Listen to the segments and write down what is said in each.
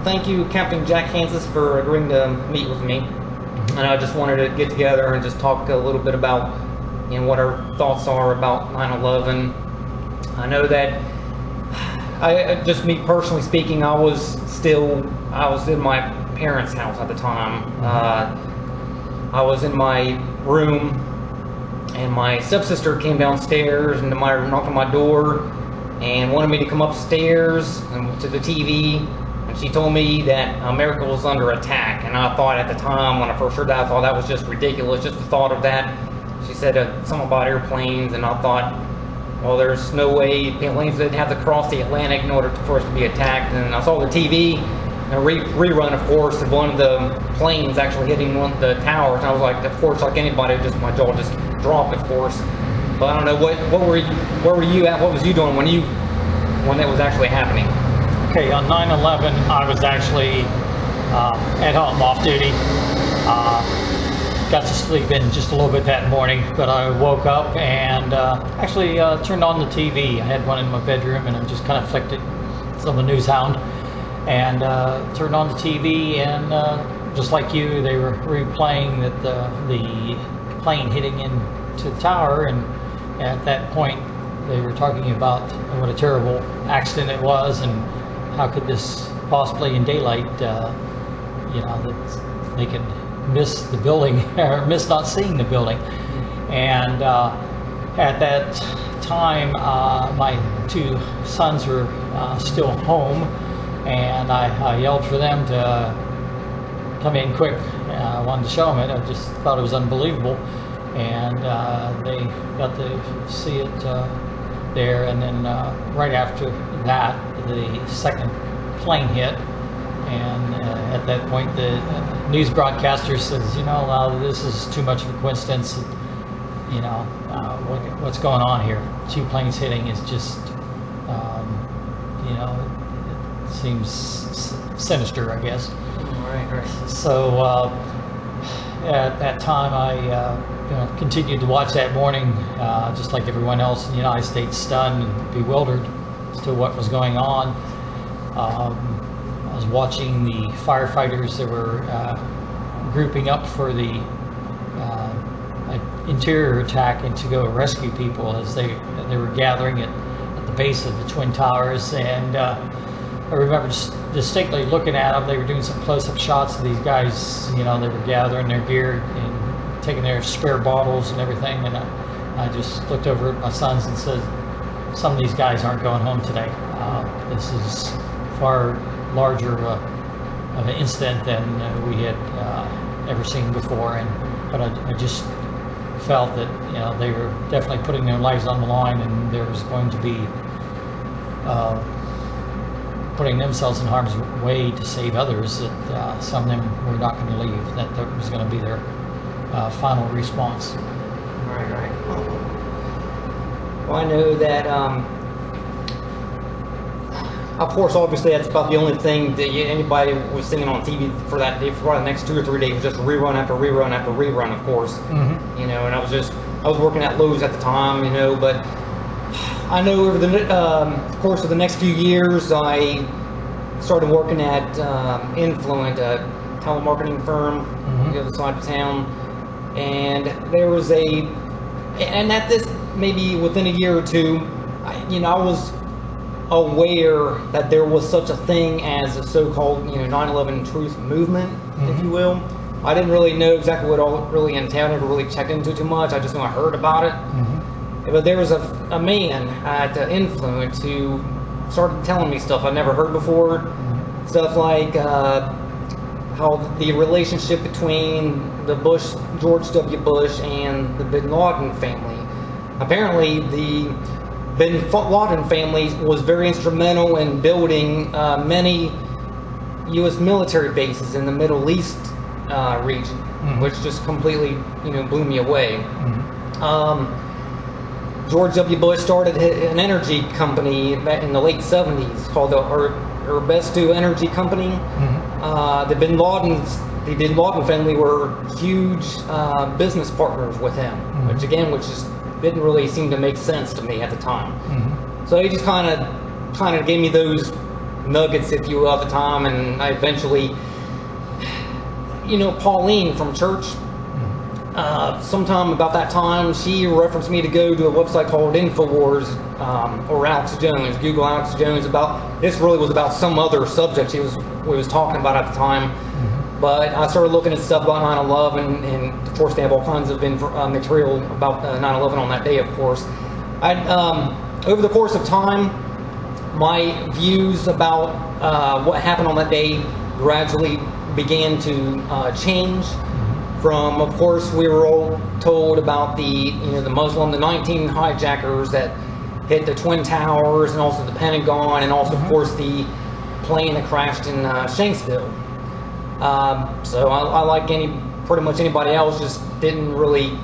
thank you, Captain Jack Hansis, for agreeing to meet with me. And I just wanted to get together and just talk a little bit about, what our thoughts are about 9/11. I know that, just me personally speaking, I was in my parents' house at the time. I was in my room, and my stepsister came downstairs and knocked on my door and wanted me to come upstairs and to the TV. And she told me that America was under attack. And I thought at the time, when I first heard that, I thought that was just ridiculous, just the thought of that. She said something about airplanes, and I thought, well, there's no way planes would have to cross the Atlantic in order for us to be attacked. And I saw the TV, a rerun, of course, of one of the planes actually hitting one of the towers. And I was like, of course, like anybody, my jaw just dropped, of course. But I don't know, where were you at? What was you doing when that was actually happening? Okay, on 9/11, I was actually at home, off duty. Got to sleep in just a little bit that morning, but I woke up and actually turned on the TV. I had one in my bedroom, and I just kind of flicked it. It's on the news hound, and turned on the TV, and just like you, they were replaying that the plane hitting into the tower, and at that point, they were talking about what a terrible accident it was, and how could this possibly in daylight, that they could miss the building or miss not seeing the building. And at that time, my two sons were still home, and I yelled for them to come in quick. I wanted to show them it. I just thought it was unbelievable, and they got to see it there. And then right after that, the second plane hit, and at that point the news broadcaster says, this is too much of a coincidence. What's going on here? Two planes hitting is just, it seems sinister, I guess. Right. So at that time, I continued to watch that morning, just like everyone else in the United States, stunned and bewildered as to what was going on. I was watching the firefighters that were grouping up for the interior attack and to go rescue people as they were gathering at the base of the Twin Towers. And I remember distinctly looking at them. They were doing some close-up shots of these guys. They were gathering their gear and taking their spare bottles and everything. And I just looked over at my sons and said, some of these guys aren't going home today. This is far larger of an incident than we had ever seen before. But I just felt that they were definitely putting their lives on the line, and there was going to be putting themselves in harm's way to save others, that some of them were not going to leave, that was going to be their final response. Right. Well, I know that, of course, obviously that's about the only thing that anybody was singing on TV for that day, for the next 2 or 3 days, was just rerun after rerun after rerun, of course. And I was working at Lowe's at the time, but I know over the course of the next few years, I started working at Influent, a telemarketing firm on the other side of town, and there was and at this, maybe within a year or two, I was aware that there was such a thing as a so-called 9/11 truth movement, if you will. I didn't really know exactly what all it really entailed. Never really checked into too much. I just know I heard about it. But there was a man at Influence who started telling me stuff I'd never heard before. Stuff like how the relationship between the George W. Bush and the Bin Laden family. Apparently, the Bin Laden family was very instrumental in building many U.S. military bases in the Middle East region, which just completely, blew me away. George W. Bush started an energy company back in the late 70s called the Urbestu Energy Company. The Bin Laden family were huge business partners with him, which just didn't really seem to make sense to me at the time. So he just kind of gave me those nuggets, if you will, at the time, and I eventually, Pauline from church, sometime about that time, she referenced me to go to a website called InfoWars, or Alex Jones, Google Alex Jones, this really was about some other subject we was talking about at the time. But I started looking at stuff about 9/11, and of course they have all kinds of material about 9/11 on that day, of course. Over the course of time, my views about what happened on that day gradually began to change. From, of course, we were all told about the 19 hijackers that hit the Twin Towers, and also the Pentagon, and also, of course, the plane that crashed in Shanksville. So I like pretty much anybody else, just didn't really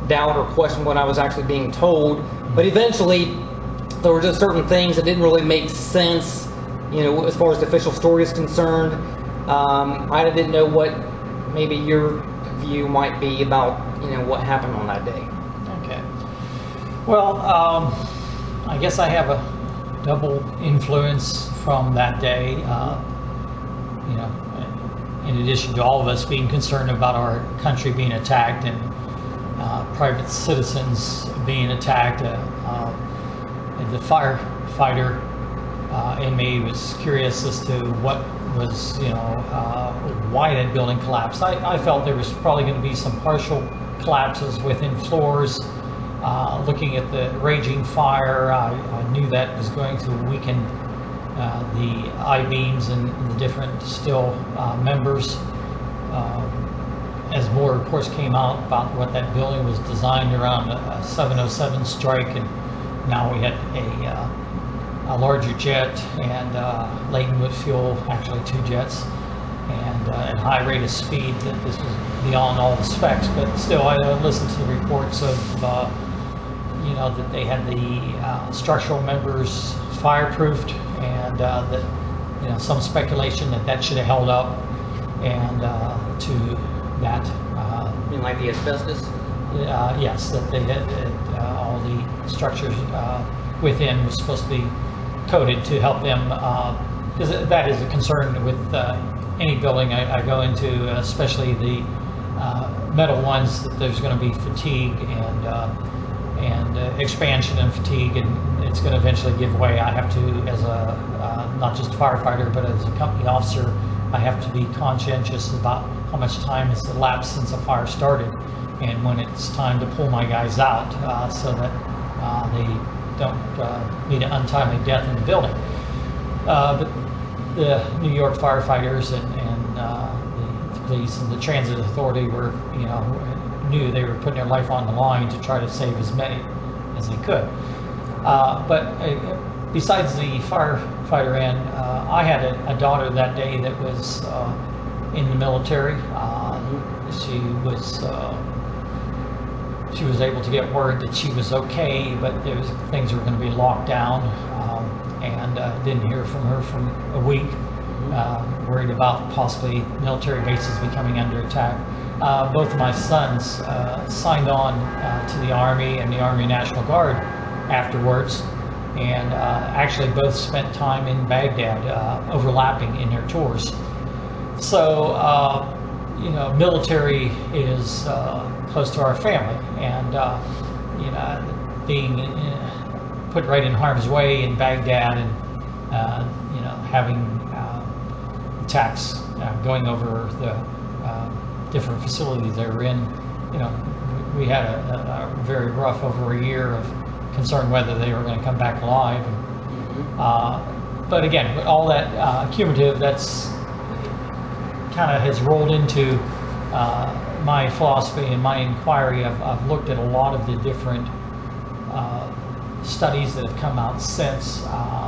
doubt or question what I was actually being told. But eventually, there were just certain things that didn't really make sense, as far as the official story is concerned. I didn't know what maybe your view might be about, what happened on that day. Okay. Well, I guess I have a double influence from that day. In addition to all of us being concerned about our country being attacked and private citizens being attacked, the firefighter in me was curious as to what was, why that building collapsed. I felt there was probably going to be some partial collapses within floors. Looking at the raging fire, I knew that was going to weaken the I-beams and the different steel members. As more reports came out about what that building was designed around a 707 strike, and now we had a larger jet and laden with fuel, actually 2 jets, and at high rate of speed, that this was beyond all the specs. But still, I listened to the reports of that they had the structural members fireproofed, and that some speculation that should have held up, and to that. You mean like the asbestos? Yes, that they had all the structures within was supposed to be coated to help them, because that is a concern with any building I go into, especially the metal ones, that there's going to be fatigue and expansion and fatigue, and it's going to eventually give way. I have to, as a not just a firefighter, but as a company officer, I have to be conscientious about how much time has elapsed since a fire started, and when it's time to pull my guys out, so that they don't meet an untimely death in the building. But the New York firefighters and the police and the transit authority were, knew they were putting their life on the line to try to save as many as they could. But besides the firefighter end, I had a daughter that day that was in the military. She was able to get word that she was okay, but things were going to be locked down, and didn't hear from her for a week. Worried about possibly military bases becoming under attack. Both of my sons signed on to the Army and the Army National Guard afterwards, and actually both spent time in Baghdad, overlapping in their tours. So, military is close to our family, and being put right in harm's way in Baghdad, and having attacks going over the different facilities they were in. We had a very rough over a year of concern whether they were going to come back alive. But again, all that cumulative, that's kind of has rolled into my philosophy and my inquiry. I've looked at a lot of the different studies that have come out since,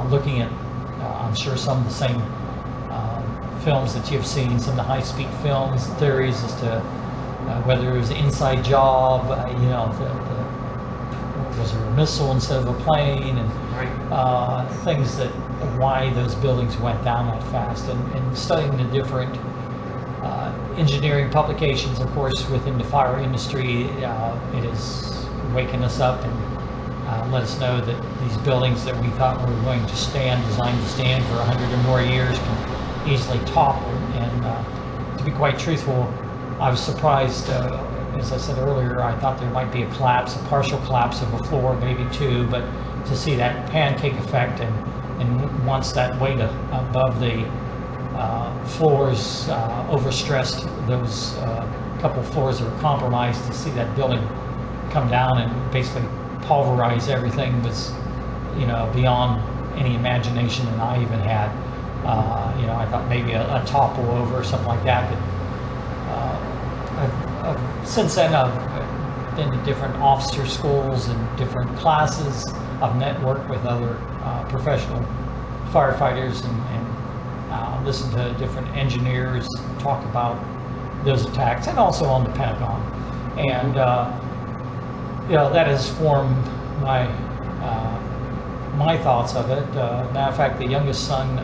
looking at, I'm sure, some of the same films that you've seen, some of the high-speed films, theories as to whether it was an inside job, was there a missile instead of a plane, and things that why those buildings went down that fast, and studying the different engineering publications, of course, within the fire industry. It is waking us up and let us know that these buildings that we thought were going to designed to stand for 100 or more years, can easily topple. And to be quite truthful, I was surprised, as I said earlier, I thought there might be a partial collapse of a floor, maybe two, but to see that pancake effect, and once that weight above the floors overstressed those couple floors that were compromised, to see that building come down and basically pulverize everything was, beyond any imagination that I even had. I thought maybe a topple over or something like that. But since then, I've been to different officer schools and different classes. I've networked with other professional firefighters and listened to different engineers talk about those attacks, and also on the Pentagon. And that has formed my thoughts of it. Matter of fact, the youngest son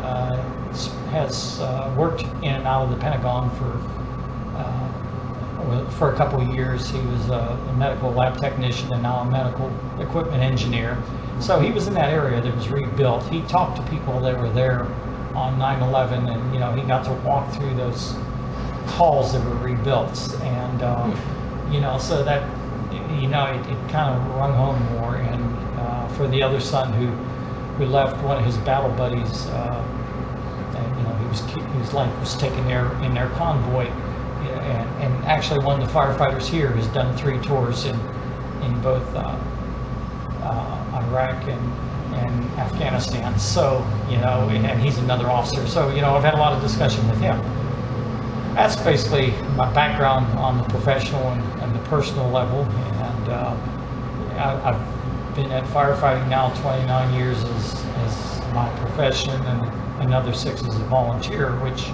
has worked in and out of the Pentagon for a couple of years. He was a medical lab technician and now a medical equipment engineer. So he was in that area that was rebuilt. He talked to people that were there on 9/11, and he got to walk through those halls that were rebuilt, and so that it kind of rung home more. And for the other son who left, one of his battle buddies, his life was taken there in their convoy, and actually one of the firefighters here has done 3 tours in both Iraq and Afghanistan. So and he's another officer. So I've had a lot of discussion with him. That's basically my background on the professional and the personal level, and I've been at firefighting now 29 years as my profession, and another 6 as a volunteer, which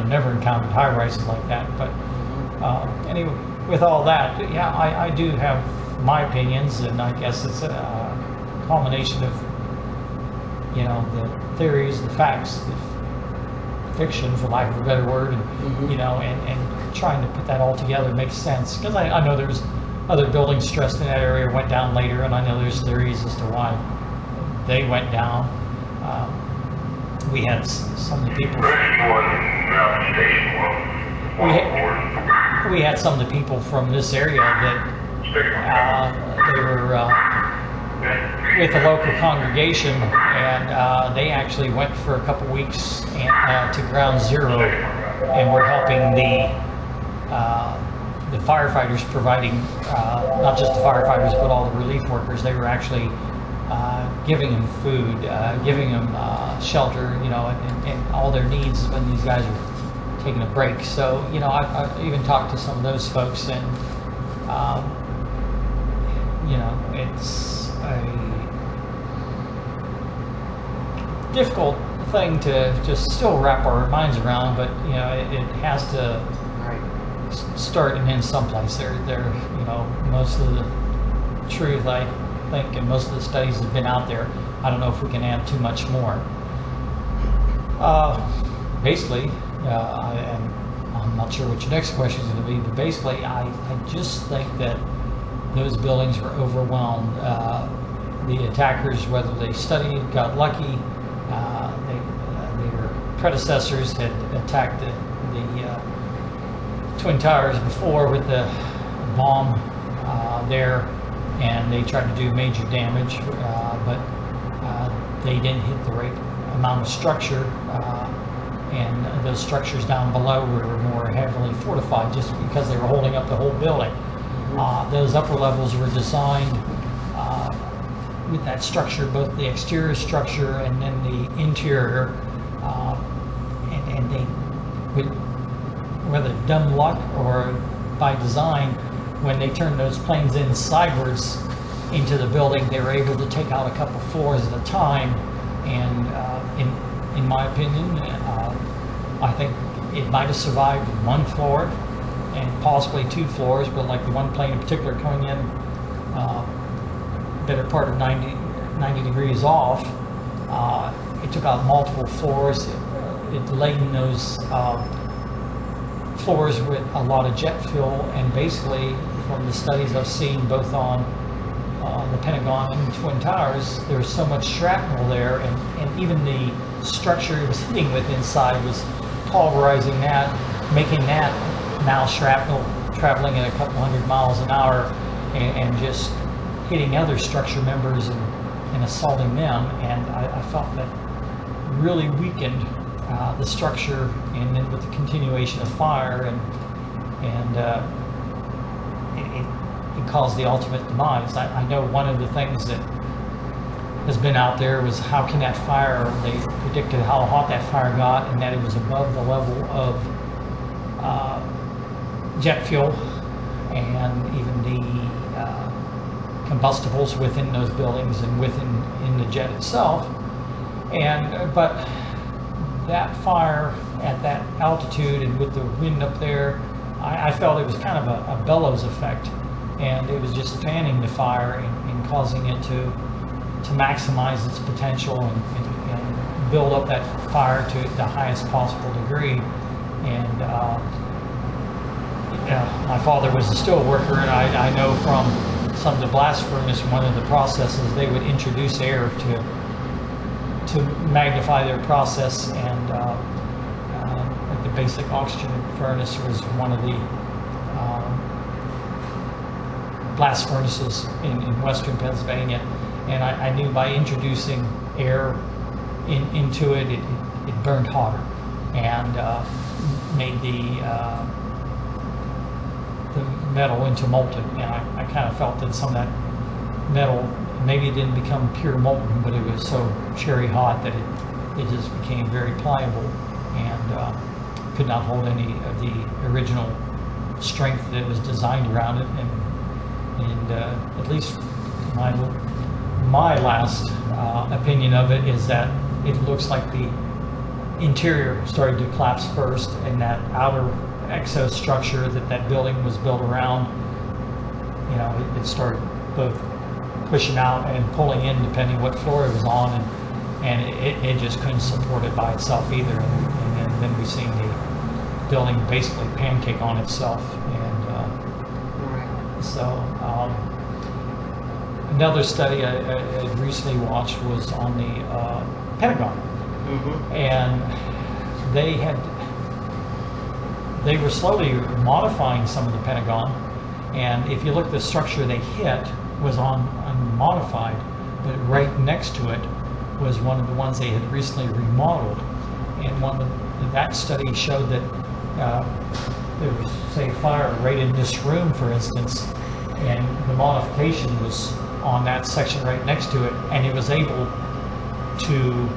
never encountered high rises like that. But anyway, with all that, yeah, I do have my opinions, and I guess it's a combination of the theories, the facts, the fiction, for lack of a better word, and and trying to put that all together makes sense, because I know there's other buildings stressed in that area went down later, and I know there's theories as to why they went down. We had some of the people. We had some of the people from this area that they were with a local congregation, and they actually went for a couple weeks to Ground Zero, and were helping the firefighters, providing not just the firefighters but all the relief workers. They were actually giving them food, giving them shelter, and all their needs when these guys are taking a break. So I even talked to some of those folks, and it's a difficult thing to just still wrap our minds around, but it has to start and end someplace. There, most of the truth, I think, and most of the studies have been out there. I don't know if we can add too much more. Basically, and I'm not sure what your next question is going to be, but basically, I just think that those buildings were overwhelmed. The attackers, whether they studied, got lucky, their predecessors had attacked the Twin Towers before with the bomb there, and they tried to do major damage, but they didn't hit the right amount of structure, and those structures down below were more heavily fortified just because they were holding up the whole building. Those upper levels were designed with that structure, both the exterior structure and then the interior, and they, with whether dumb luck or by design, when they turned those planes in sideways into the building, they were able to take out a couple floors at a time. And in my opinion, I think it might have survived 1 floor and possibly 2 floors, but like the one plane in particular coming in better part of 90 degrees off, it took out multiple floors. It laden those floors with a lot of jet fuel, and basically from the studies I've seen both on the Pentagon and the Twin Towers, there was so much shrapnel there, and even the structure it was hitting with inside was pulverizing that, making that now shrapnel traveling at a couple hundred miles an hour and just hitting other structure members and assaulting them. And I felt that really weakened the structure, and then with the continuation of fire, and it caused the ultimate demise. I know one of the things that has been out there was how can that fire, they predicted how hot that fire got, and that it was above the level of jet fuel and even the combustibles within those buildings and in the jet itself. And but that fire at that altitude and with the wind up there, I felt it was kind of a bellows effect, and it was just fanning the fire and causing it to maximize its potential and build up that fire to the highest possible degree. And my father was a steel worker, and I know from some of the blast furnace, one of the processes, they would introduce air to magnify their process, and the basic oxygen furnace was one of the blast furnaces in western Pennsylvania. And I knew by introducing air into it, it burned hotter and made the metal into molten. And I kind of felt that some of that metal, maybe it didn't become pure molten, but it was so cherry hot that it just became very pliable and could not hold any of the original strength that was designed around it. And at least my last opinion of it is that it looks like the interior started to collapse first, and that outer exostructure that building was built around, it started both pushing out and pulling in depending what floor it was on, and it just couldn't support it by itself either. And then we seen the building basically pancake on itself. And so another study I recently watched was on the Pentagon. Mm-hmm. And they were slowly modifying some of the Pentagon, and if you look, the structure they hit was unmodified, but right next to it was one of the ones they had recently remodeled. And that study showed that there was, say, fire right in this room, for instance, and the modification was on that section right next to it, and it was able to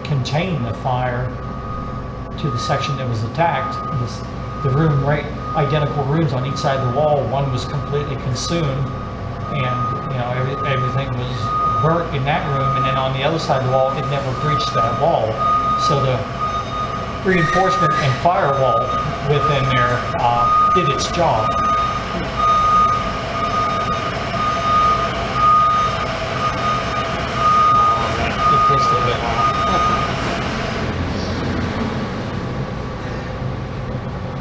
contain the fire to the section that was attacked. The room, right, identical rooms on each side of the wall, one was completely consumed, and everything was burnt in that room, and then on the other side of the wall, it never breached that wall. So the reinforcement and firewall within there did its job. It takes a little bit long.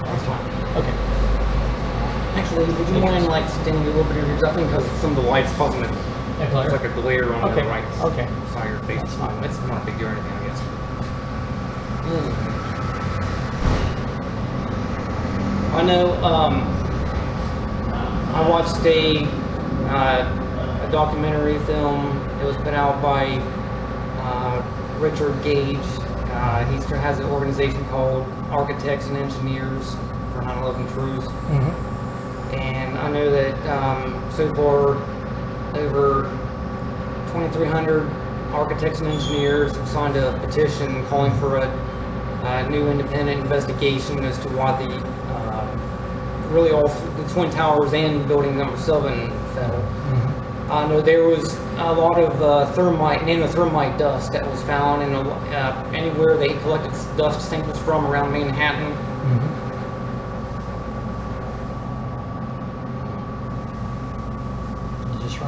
That's fine. Okay. Actually, would you mind standing a little bit of yours up, because some of the light's causing it. It's like a glare on the right side of your face. That's fine. It's not a big deal or anything, I guess. I know. I watched a documentary film. It was put out by Richard Gage. He has an organization called Architects and Engineers for 9/11 Truth. Mm-hmm. And I know that so far over 2,300 architects and engineers have signed a petition calling for a new independent investigation as to why really all the Twin Towers and building number 7 fell. Mm-hmm. I know there was a lot of nano-thermite dust that was found in anywhere they collected dust samples from around Manhattan. Mm-hmm.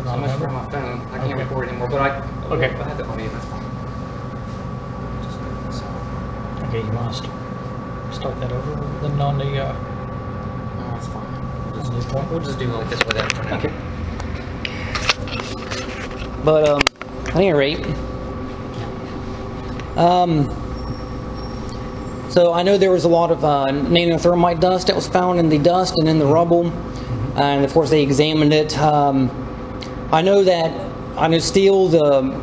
So much for my phone. I can't record anymore, but I had that on me. That's fine. Okay, you want to start that over then on the. No, that's fine. We'll just do it like this with that for now. Okay. But at any rate, so I know there was a lot of nano-thermite dust that was found in the dust and in the rubble, and of course they examined it. I know steel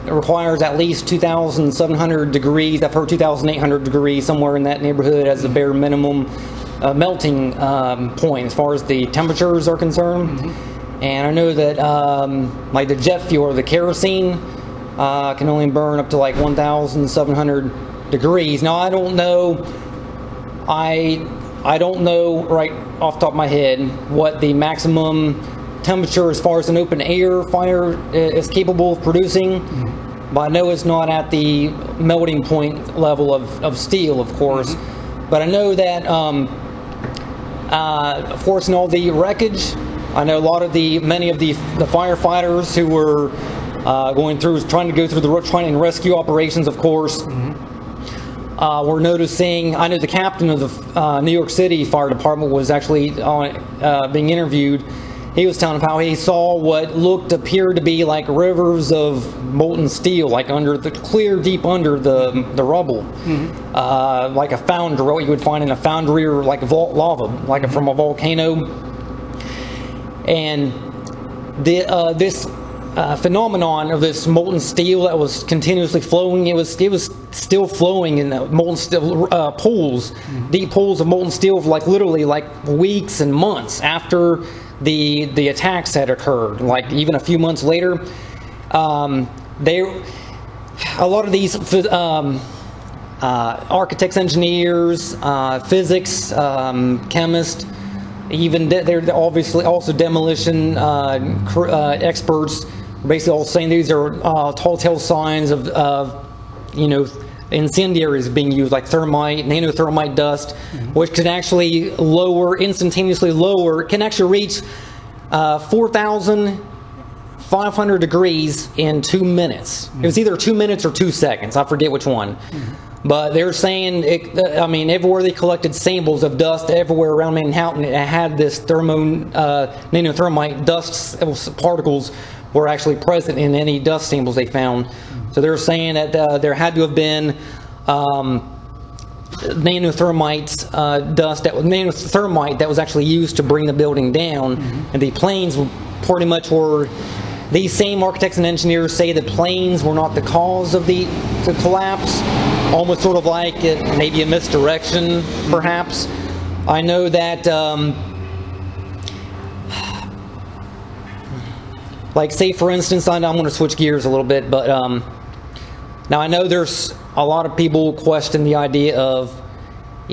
requires at least 2,700 degrees. I've heard 2,800 degrees, somewhere in that neighborhood, as the bare minimum melting point as far as the temperatures are concerned. And I know that like the jet fuel or the kerosene can only burn up to like 1,700 degrees. Now I don't know. I don't know right off the top of my head what the maximum temperature as far as an open air fire is capable of producing, but I know it's not at the melting point level of steel, of course. But I know that of course in all the wreckage, I know many of the firefighters who were trying and rescue operations, of course, were noticing. I know the captain of the New York City Fire Department was actually being interviewed. He was telling how he saw what appeared to be like rivers of molten steel, like deep under the rubble, like a foundry, what you would find in a foundry, or like lava, like from a volcano. And this phenomenon of this molten steel that was continuously flowing, it was still flowing in the molten steel pools, deep pools of molten steel, for like literally like weeks and months after the attacks had occurred. Like even a few months later, a lot of these architects, engineers, physics, chemists, even they're obviously also demolition experts, basically all saying these are telltale signs of incendiaries being used, like thermite, nano-thermite dust, which can actually instantaneously lower, can actually reach 4,500 degrees in 2 minutes. It was either 2 minutes or 2 seconds, I forget which one. But they're saying, everywhere they collected samples of dust, everywhere around Manhattan, it had this nano-thermite dust particles were actually present in any dust samples they found. So they're saying that there had to have been nano-thermite dust, nano-thermite that was actually used to bring the building down, and the planes pretty much were. These same architects and engineers say the planes were not the cause of the collapse, almost sort of like maybe a misdirection, perhaps. I know that, like say for instance, I'm going to switch gears a little bit, but now I know there's a lot of people question the idea of,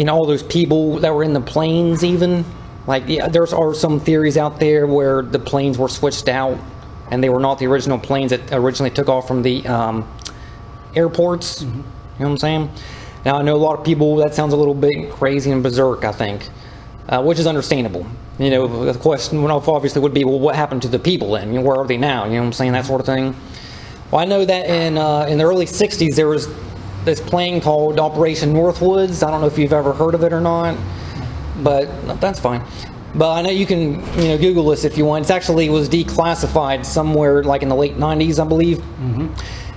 all those people that were in the planes even. Like, yeah, there are some theories out there where the planes were switched out and they were not the original planes that originally took off from the airports. You know what I'm saying? Now I know a lot of people, that sounds a little bit crazy and berserk, I think, which is understandable. The question obviously would be, well, what happened to the people then? Where are they now? You know what I'm saying? That sort of thing. Well, I know that in the early 60s there was this plane called Operation Northwoods. I don't know if you've ever heard of it or not, but that's fine. But I know you can Google this if you want. It actually was declassified somewhere like in the late 90s, I believe.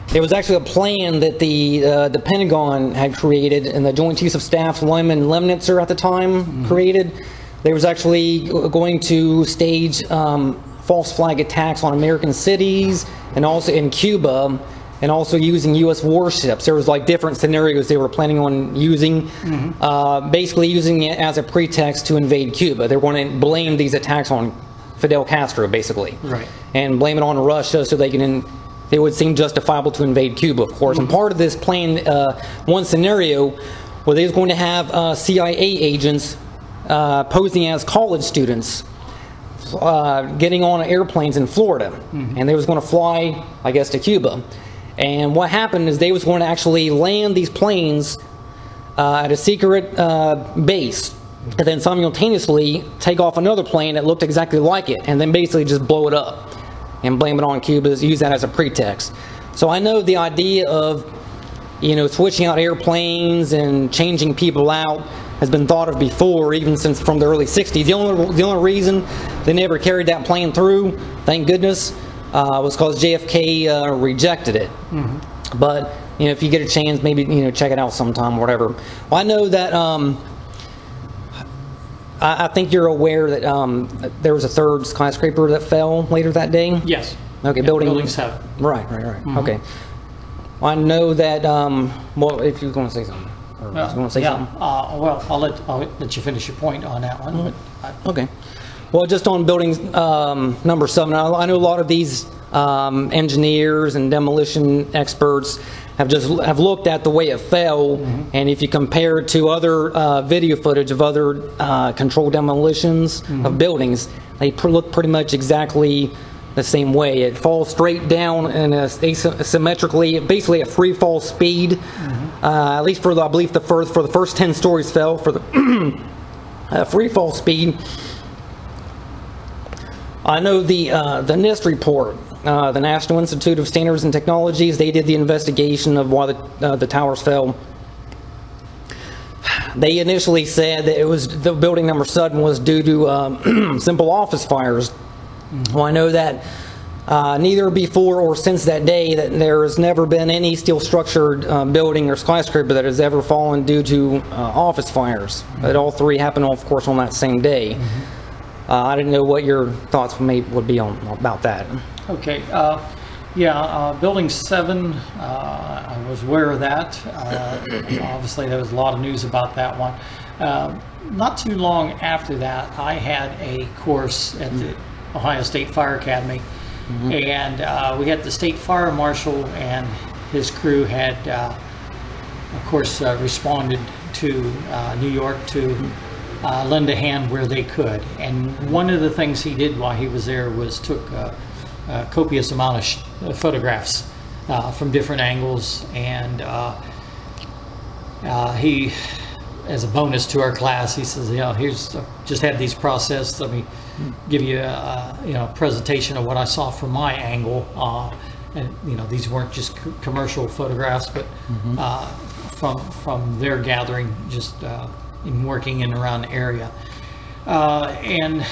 There was actually a plan that the Pentagon had created, and the Joint Chiefs of Staff Lyman Lemnitzer at the time created. They was actually going to stage false flag attacks on American cities, and also in Cuba, and also using U.S. warships. There was like different scenarios they were planning on using, basically using it as a pretext to invade Cuba. They were going to blame these attacks on Fidel Castro, basically, and blame it on Russia so they can. It would seem justifiable to invade Cuba, of course. And part of this plan, one scenario, where they was going to have CIA agents posing as college students, getting on airplanes in Florida, and they was going to fly, I guess, to Cuba. And what happened is they was going to actually land these planes at a secret base, and then simultaneously take off another plane that looked exactly like it, and then basically just blow it up and blame it on Cuba, use that as a pretext. So I know the idea of, switching out airplanes and changing people out has been thought of before, even since from the early 60s. The only reason they never carried that plane through, thank goodness, was because JFK rejected it. But if you get a chance, maybe check it out sometime or whatever. Well, I know that I think you're aware that there was a third skyscraper that fell later that day. Yes. Okay, yeah, building 7. Right. Okay. Well, I know that. Well, if you're going to say something, or you want to say something. Well, I'll let you finish your point on that one. Okay. Well, just on building number 7, I know a lot of these engineers and demolition experts have looked at the way it fell, and if you compare it to other video footage of other controlled demolitions of buildings, they look pretty much exactly the same way. It falls straight down and asymmetrically, basically a free fall speed. At least for I believe for the first 10 stories fell for the free fall speed. I know the NIST report, the National Institute of Standards and Technologies, they did the investigation of why the towers fell. They initially said that it was the building number 7 was due to simple office fires. Well, I know that neither before or since that day that there has never been any steel structured building or skyscraper that has ever fallen due to office fires. But all 3 happened, of course, on that same day. I didn't know what your thoughts would be about that. Okay. Building 7, I was aware of that. Obviously, there was a lot of news about that one. Not too long after that, I had a course at the Ohio State Fire Academy, and we had the state fire marshal and his crew had, of course, responded to New York to lend a hand where they could. And one of the things he did while he was there was took a copious amount of photographs from different angles, and he, as a bonus to our class, he says, here's just had these processed. Let me give you a presentation of what I saw from my angle. And these weren't just commercial photographs, but from their gathering, just in working in around the area. And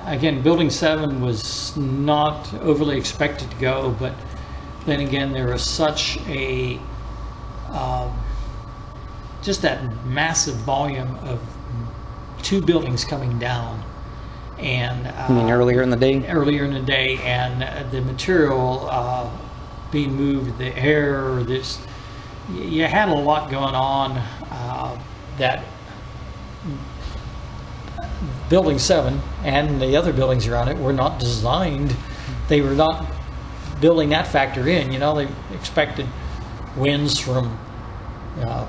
again, Building 7 was not overly expected to go, but then again, there was such a just that massive volume of 2 buildings coming down, and you mean earlier in the day? Earlier in the day, and the material being moved, the air. You had a lot going on. That Building 7 and the other buildings around it were not designed. They were not building that factor in. They expected winds from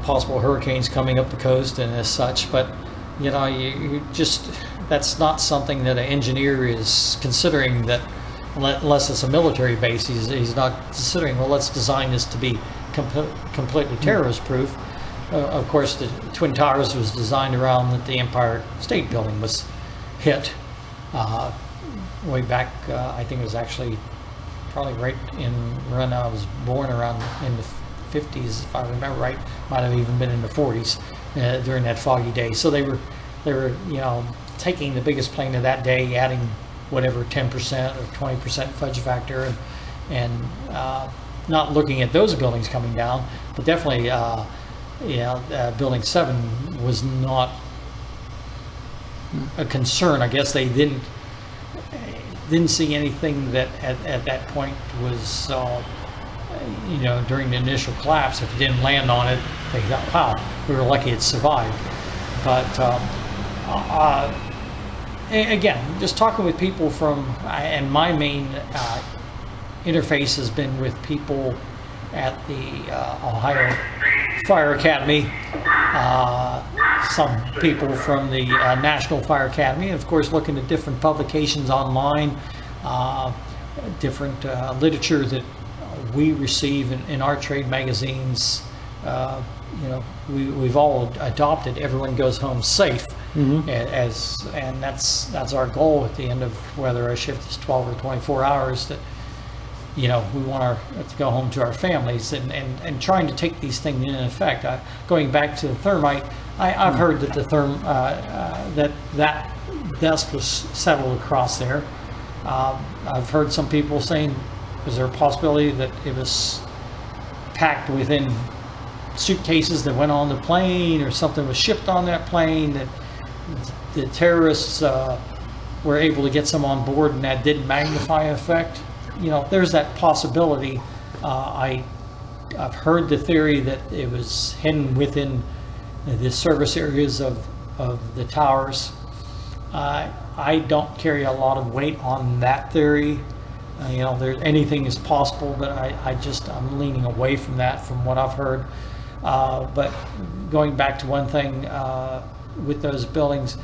possible hurricanes coming up the coast and as such, but you just, that's not something that an engineer is considering, that unless it's a military base, he's not considering, well, let's design this to be completely terrorist proof. Of course, the Twin Towers was designed around that the Empire State Building was hit way back. I think it was actually probably right when I was born, around in the 50s, if I remember right. Might have even been in the 40s during that foggy day. So they were taking the biggest plane of that day, adding whatever 10% or 20% fudge factor, and not looking at those buildings coming down, but definitely. Building 7 was not a concern. I guess they didn't see anything that at that point was, during the initial collapse. If it didn't land on it, they thought, wow, we were lucky it survived. But again, just talking with people and my main interface has been with people at the Ohio Fire Academy, some people from the National Fire Academy, and of course looking at different publications online, different literature that we receive in our trade magazines. We've all adopted "everyone goes home safe" and that's our goal at the end of whether our shift is 12 or 24 hours. That we want to go home to our families, and trying to take these things in effect. Going back to the thermite, I've heard that the that dust was settled across there, I've heard some people saying, is there a possibility that it was packed within suitcases that went on the plane, or something was shipped on that plane, that the terrorists were able to get some on board and that did magnify effect? You know, there's that possibility. I've heard the theory that it was hidden within the service areas of the towers. I don't carry a lot of weight on that theory. You know, anything is possible, but I'm leaning away from that, from what I've heard. But going back to one thing with those buildings,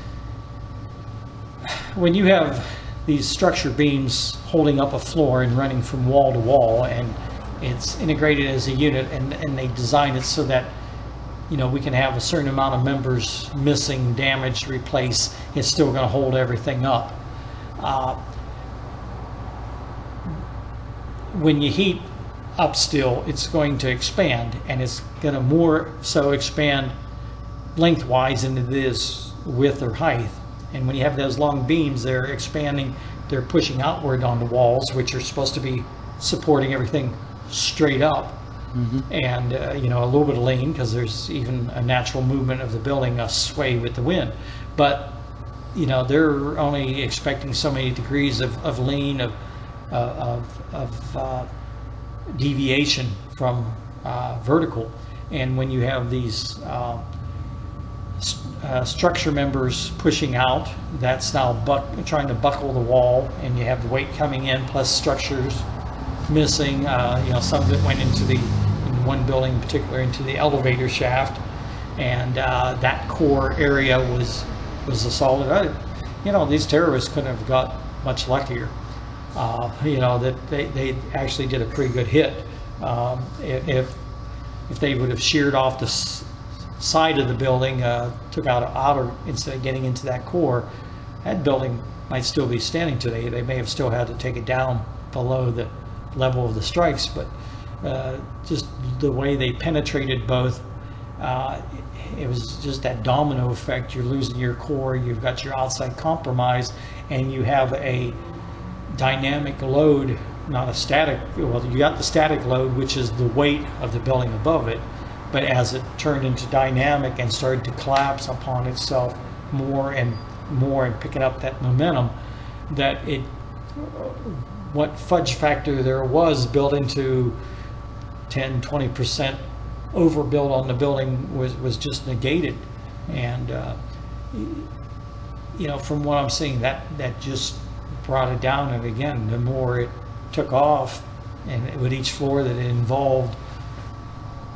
when you have these structure beams holding up a floor and running from wall to wall, and it's integrated as a unit, and they design it so that, you know, we can have a certain amount of members missing, damaged, replaced, it's still going to hold everything up. When you heat up steel, it's going to expand, and it's going to more so expand lengthwise than it is width or height. And when you have those long beams, they're expanding, they're pushing outward on the walls, which are supposed to be supporting everything straight up. And you know, a little bit of lean, because there's even a natural movement of the building, a sway with the wind. But you know, they're only expecting so many degrees of lean, of deviation from vertical. And when you have these structure members pushing out, that's now trying to buckle the wall, and you have the weight coming in plus structures missing. You know, some of it went into in one building in particular, into the elevator shaft, and that core area was assaulted. You know, these terrorists couldn't have got much luckier. You know, that they actually did a pretty good hit. If they would have sheared off the side of the building, took out outer instead of getting into that core, that building might still be standing today. They may have still had to take it down below the level of the strikes, but just the way they penetrated both, it was just that domino effect. You're losing your core, you've got your outside compromised, and you have a dynamic load, not a static. Well, you got the static load, which is the weight of the building above it, but as it turned into dynamic and started to collapse upon itself more and more, and picking up that momentum, that what fudge factor there was built into 10-20% overbuild on the building was just negated. And you know, from what I'm seeing, that just brought it down. And again, the more it took off, and with each floor that it involved,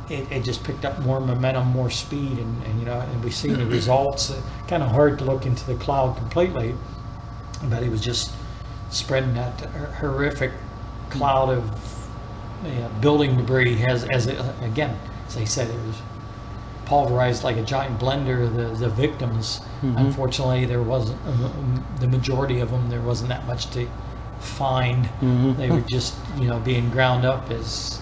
it just picked up more momentum, more speed, and you know, and we've seen the results. Kind of hard to look into the cloud completely, but it was just spreading that horrific cloud of building debris. Again, as I said, it was pulverized like a giant blender. The victims, unfortunately, there wasn't the majority of them. There wasn't that much to find. They were just, you know, being ground up as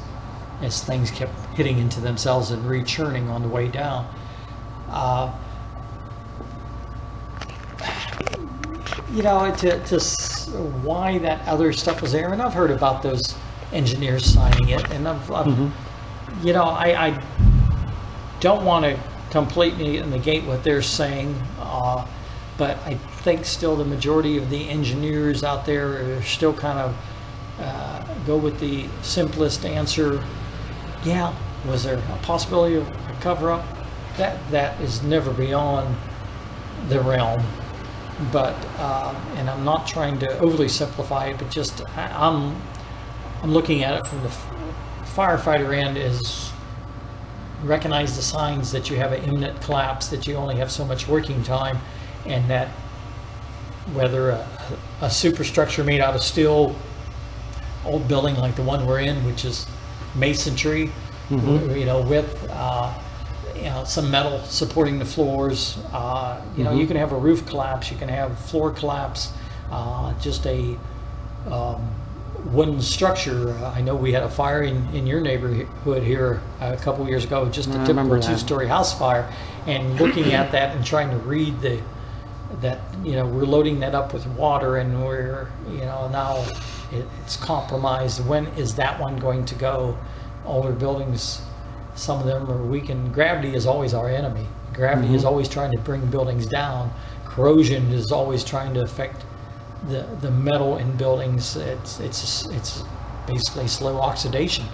things kept hitting into themselves and rechurning on the way down. You know, why that other stuff was there, and I've heard about those engineers signing it, and I've you know, I don't want to completely negate what they're saying, but I think still the majority of the engineers out there are still kind of go with the simplest answer. Yeah, was there a possibility of a cover-up? That is never beyond the realm. But and I'm not trying to overly simplify it, but just I'm looking at it from the firefighter end, is recognize the signs that you have an imminent collapse, that you only have so much working time, and that whether a superstructure made out of steel, old building like the one we're in, which is masonry, you know, with you know, some metal supporting the floors. You know, you can have a roof collapse, you can have floor collapse, just a wooden structure. I know we had a fire in your neighborhood here a couple years ago, just a typical two-story house fire, and looking at that and trying to read that, you know, we're loading that up with water, and we're, you know, now it's compromised. When is that one going to go? Older buildings, some of them are weakened. Gravity is always our enemy. Gravity is always trying to bring buildings down. Corrosion is always trying to affect the metal in buildings. It's basically slow oxidation.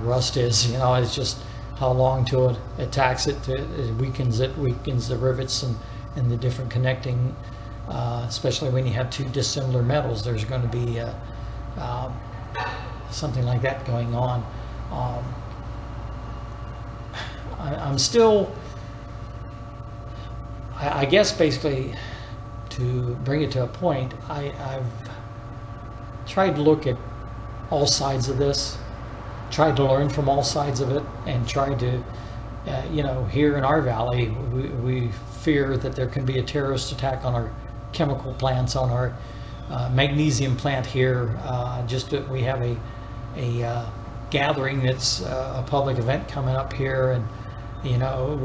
Rust is, you know, it's just how long till it attacks it. It weakens the rivets and the different connecting, especially when you have two dissimilar metals. There's going to be something like that going on. I'm still, I guess basically, to bring it to a point, I've tried to look at all sides of this, tried to learn from all sides of it, and tried to, you know, here in our valley, we fear that there can be a terrorist attack on our chemical plants, on our magnesium plant here. We have a gathering that's a public event coming up here, and you know,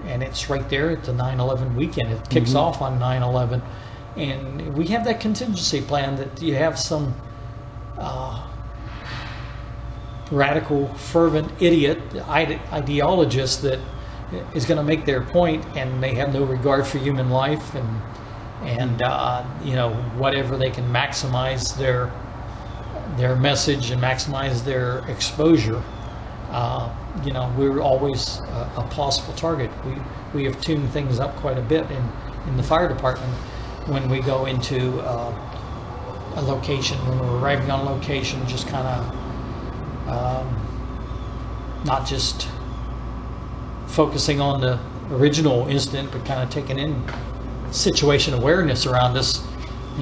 and it's right there at the 9/11 weekend. It kicks off on 9/11, and we have that contingency plan that you have some radical, fervent idiot ideologist that is going to make their point, and they have no regard for human life, and you know, whatever they can maximize their message and maximize their exposure. You know, we're always a possible target. We have tuned things up quite a bit in the fire department when we go into a location, when we're arriving on location, just kind of not just focusing on the original incident, but kind of taking in situation awareness around us.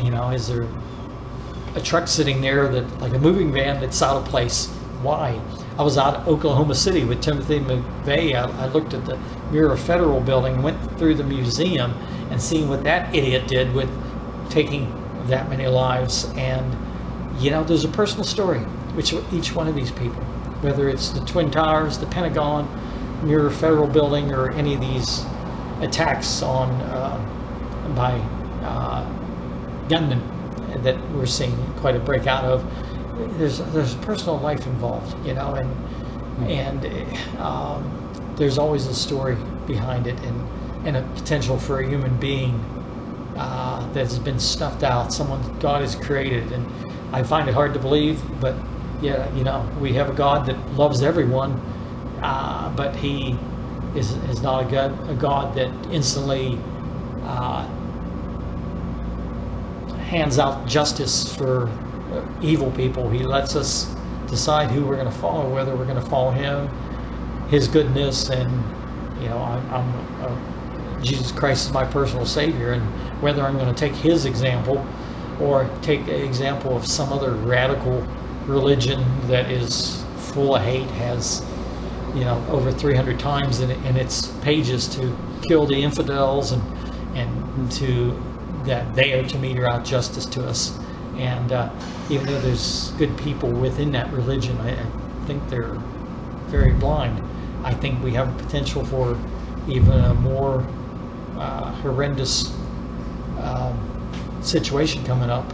You know, is there a truck sitting there that, like a moving van, that's out of place? Why? I was out at Oklahoma City with Timothy McVeigh. I looked at the Mirror Federal building, went through the museum, and seeing what that idiot did with taking that many lives. And you know, there's a personal story which each one of these people, whether it's the Twin Towers, the Pentagon, Mirror Federal building, or any of these attacks on by gunmen that we're seeing quite a breakout of. There's personal life involved, you know, and there's always a story behind it, and a potential for a human being that's been snuffed out, someone God has created. And I find it hard to believe, but yeah, you know, we have a God that loves everyone, but He is not a God that instantly hands out justice for evil people. He lets us decide who we're going to follow, whether we're going to follow Him, His goodness, and you know, Jesus Christ is my personal Savior, and whether I'm going to take His example or take an example of some other radical religion that is full of hate, has, you know, over 300 times in its pages to kill the infidels, and to that they are to meter out justice to us. And even though there's good people within that religion, I think they're very blind. I think we have a potential for even a more horrendous situation coming up.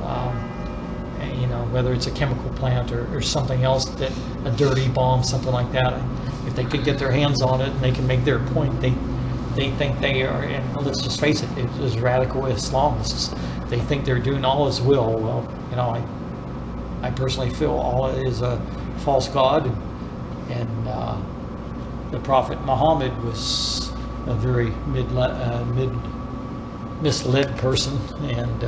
You know, whether it's a chemical plant or something else, that a dirty bomb, something like that. If they could get their hands on it and they can make their point, they think they are, and let's just face it, it's radical Islamists. They think they're doing all His will. Well, you know, I personally feel Allah is a false god, and the Prophet Muhammad was a very misled person, and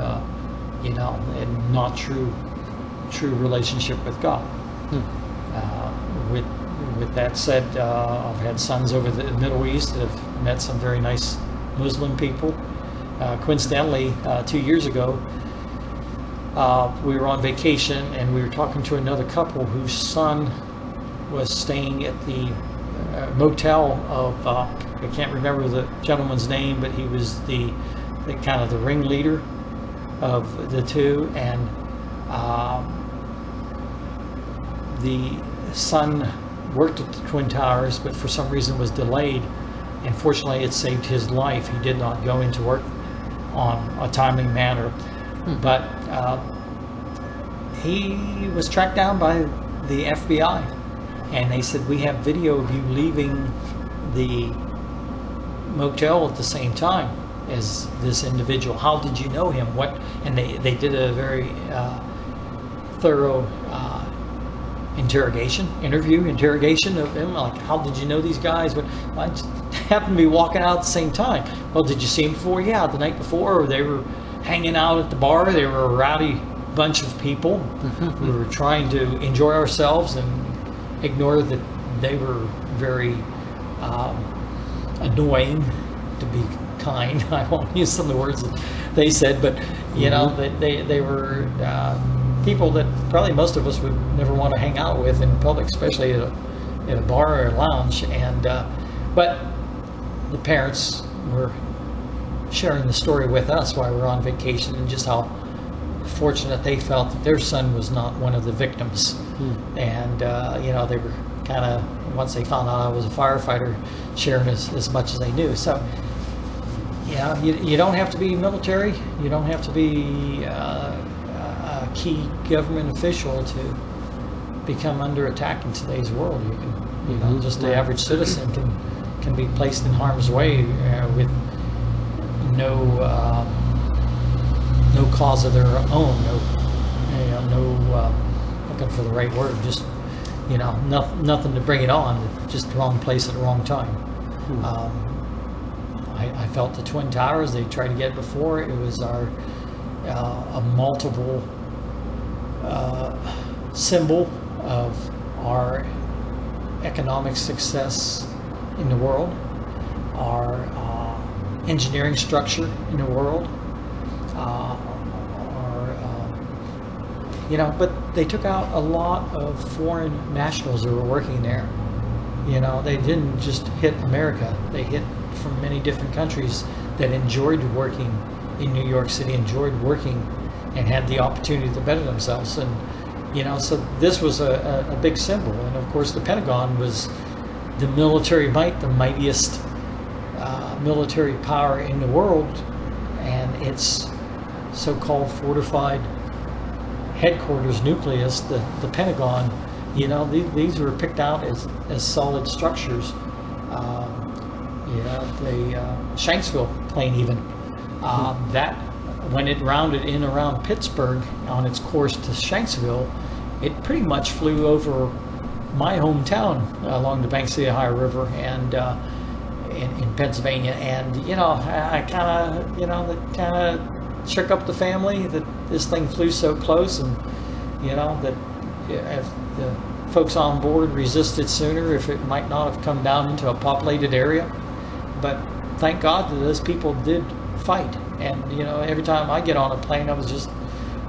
you know, and not true relationship with God. With that said, I've had sons over the Middle East that have met some very nice Muslim people. Coincidentally, 2 years ago, we were on vacation, and we were talking to another couple whose son was staying at the motel of, I can't remember the gentleman's name, but he was the kind of the ringleader of the two, and the son worked at the Twin Towers, but for some reason was delayed, and fortunately it saved his life. He did not go into work on a timely manner. But he was tracked down by the FBI, and they said, we have video of you leaving the motel at the same time as this individual. How did you know him? What? And they did a very thorough interrogation of him. Like, how did you know these guys? But I just happened to be walking out at the same time. Well, did you see them before? Yeah, the night before. Or they were hanging out at the bar. They were a rowdy bunch of people. We were trying to enjoy ourselves and ignore that they were very annoying, to be kind. I won't use some of the words that they said, but you know, they were people that probably most of us would never want to hang out with in public, especially at a bar or a lounge. And but the parents were sharing the story with us while we were on vacation, and just how fortunate they felt that their son was not one of the victims. And you know, they were kind of, once they found out I was a firefighter, sharing as much as they knew. So yeah, you don't have to be military, you don't have to be a key government official to become under attack in today's world. You can, you know, just the average citizen can be placed in harm's way with no cause of their own, looking for the right word, just, you know, nothing to bring it on, just the wrong place at the wrong time. I felt the Twin Towers, they tried to get before. It was our a multiple symbol of our economic success in the world, our engineering structure in the world, you know, but they took out a lot of foreign nationals who were working there. You know, they didn't just hit America, they hit from many different countries that enjoyed working in New York City, enjoyed working and had the opportunity to better themselves. And, you know, so this was a big symbol. And of course the Pentagon was the military might, the mightiest military power in the world, and its so-called fortified headquarters nucleus, the Pentagon, you know, these were picked out as solid structures. Yeah, the Shanksville plane even, that when it rounded in around Pittsburgh on its course to Shanksville, it pretty much flew over my hometown along the banks of the Ohio River and in Pennsylvania. And, you know, I kind of, you know, that kind of shook up the family that this thing flew so close, and, you know, that if the folks on board resisted sooner, if it might not have come down into a populated area. But thank God that those people did fight. And, you know, every time I get on a plane, I was just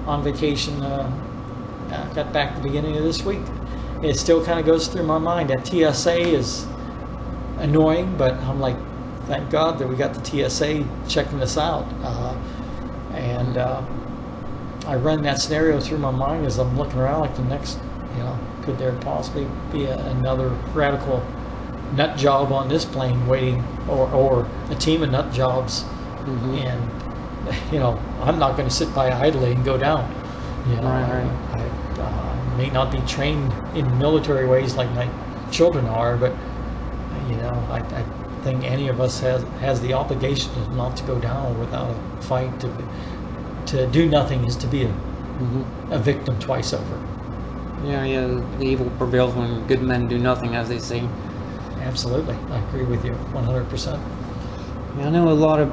on vacation, got back at the beginning of this week. It still kind of goes through my mind. That TSA is annoying, but I'm like, thank God that we got the TSA checking this out. I run that scenario through my mind as I'm looking around, like the next, you know, could there possibly be another radical nut job on this plane waiting, or a team of nut jobs? And, you know, I'm not going to sit by idly and go down. You know, I may not be trained in military ways like my children are, but, you know, I think any of us has the obligation not to go down without a fight. To do nothing is to be a victim twice over. Yeah, the evil prevails when good men do nothing, as they say. Absolutely, I agree with you 100%. Yeah, I know a lot of,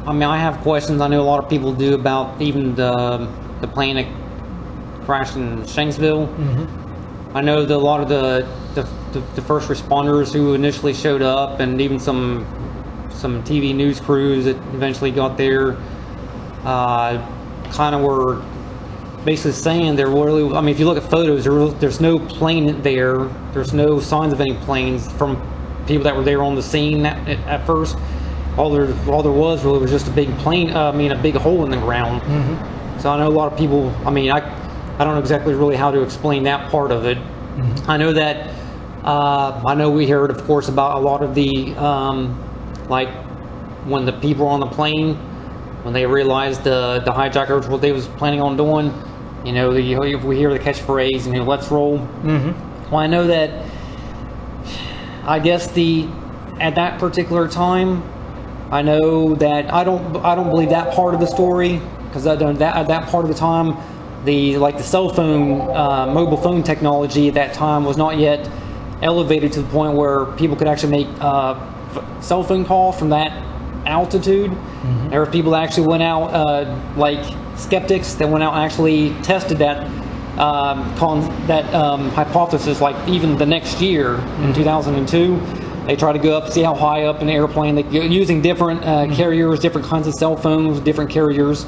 I mean, I have questions. I know a lot of people do about even the plane that crashed in Shanksville. I know that a lot of the first responders who initially showed up, and even some TV news crews that eventually got there, kind of were basically saying there really, I mean, if you look at photos, there's no plane there. There's no signs of any planes from people that were there on the scene at first. All there was really was just a big plane, a big hole in the ground. So I know a lot of people, I mean, I don't know exactly really how to explain that part of it. I know that, I know we heard, of course, about a lot of the, like when the people on the plane when they realized the hijackers, what they was planning on doing. You know, we hear the catchphrase, you know, let's roll. Well, I know that, I guess at that particular time, I know that I don't believe that part of the story, because at that part of the time, the cell phone, mobile phone technology at that time was not yet elevated to the point where people could actually make cell phone calls from that altitude. There were people that actually went out, like skeptics that went out and actually tested that hypothesis, like even the next year in 2002. They try to go up, see how high up in the airplane, using different carriers, different kinds of cell phones, different carriers.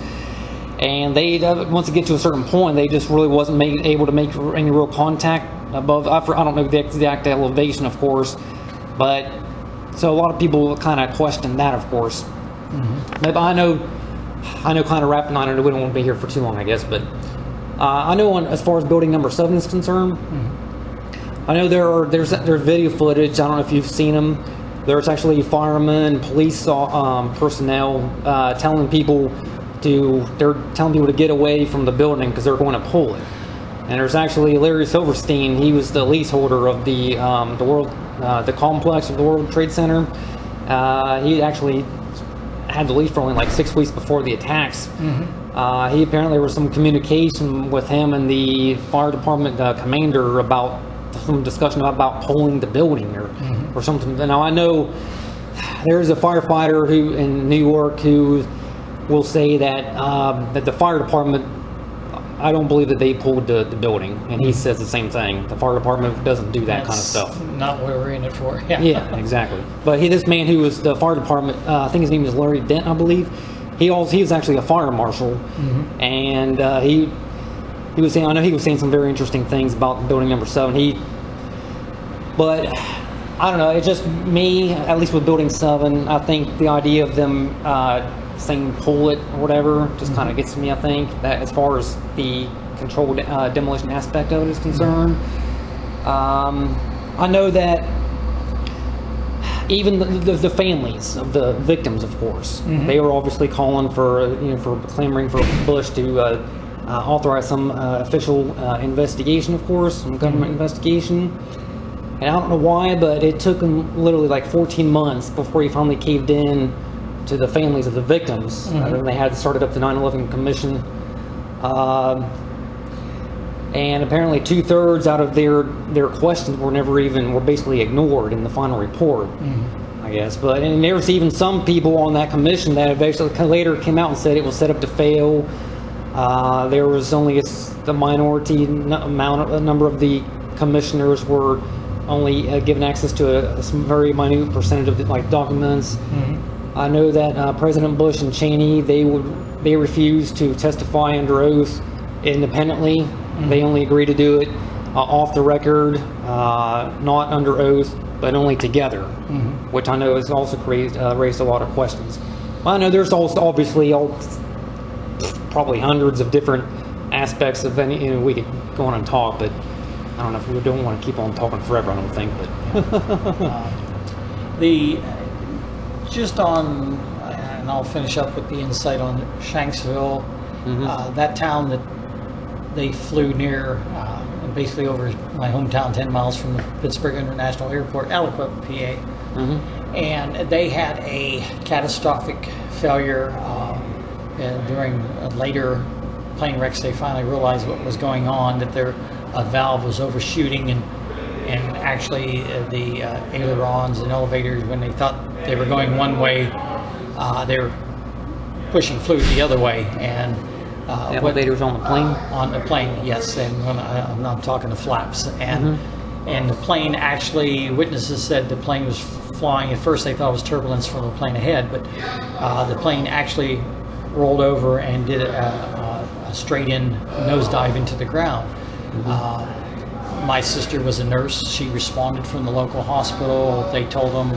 And they, once it gets to a certain point, they just really wasn't able to make any real contact above, I don't know the exact elevation, of course, but so a lot of people kind of question that, of course. But I know kind of wrapping on it, we don't want to be here for too long, I guess, but I know as far as building number 7 is concerned, I know there's video footage. I don't know if you've seen them. There's actually firemen, police personnel telling people to get away from the building because they're going to pull it. And there's actually Larry Silverstein. He was the leaseholder of the complex of the World Trade Center. He actually had the lease for only like 6 weeks before the attacks. He apparently there was some communication with him and the fire department commander about some discussion about pulling the building or something. Now I know there's a firefighter who in New York who will say that that the fire department, I don't believe that they pulled the building, and he says the same thing. The fire department doesn't do that kind of stuff. Not what we're in it for. Yeah, exactly. But this man who was the fire department, I think his name is Larry Dent, I believe. He was actually a fire marshal, and he was saying, I know he was saying some very interesting things about building number 7. But I don't know. It's just me, at least with building 7. I think the idea of them saying pull it or whatever just kind of gets to me. I think that as far as the controlled demolition aspect of it is concerned, I know that even the families of the victims, of course, they were obviously calling for clamoring for Bush to authorize some official investigation, of course, some government investigation. And I don't know why, but it took him literally like 14 months before he finally caved in to the families of the victims. They had started up the 9/11 Commission, and apparently 2/3 out of their questions were basically ignored in the final report. I guess, and there's even some people on that commission that basically later came out and said it was set up to fail. There was only a minority number of the commissioners were only given access to a very minute percentage of the documents. I know that President Bush and Cheney, they refused to testify under oath independently. They only agreed to do it off the record, not under oath, but only together, which I know has also raised a lot of questions. Well, I know there's also obviously probably hundreds of different aspects of any. We could go on and talk, but I don't know if we don't want to keep on talking forever. I don't think, but and I'll finish up with the insight on Shanksville, that town that they flew near, basically over my hometown, 10 miles from the Pittsburgh International Airport, Aliquippa, PA, and they had a catastrophic failure during later plane wrecks. They finally realized what was going on, that their valve was overshooting, and actually the ailerons and elevators, when they thought they were going one way, they were pushing fluid the other way. And the elevators on the plane? On the plane, yes. And when I'm talking the flaps. And the plane actually, witnesses said the plane was flying. At first they thought it was turbulence from the plane ahead, but the plane actually rolled over and did a straight-in nosedive into the ground. My sister was a nurse. She responded from the local hospital. They told them,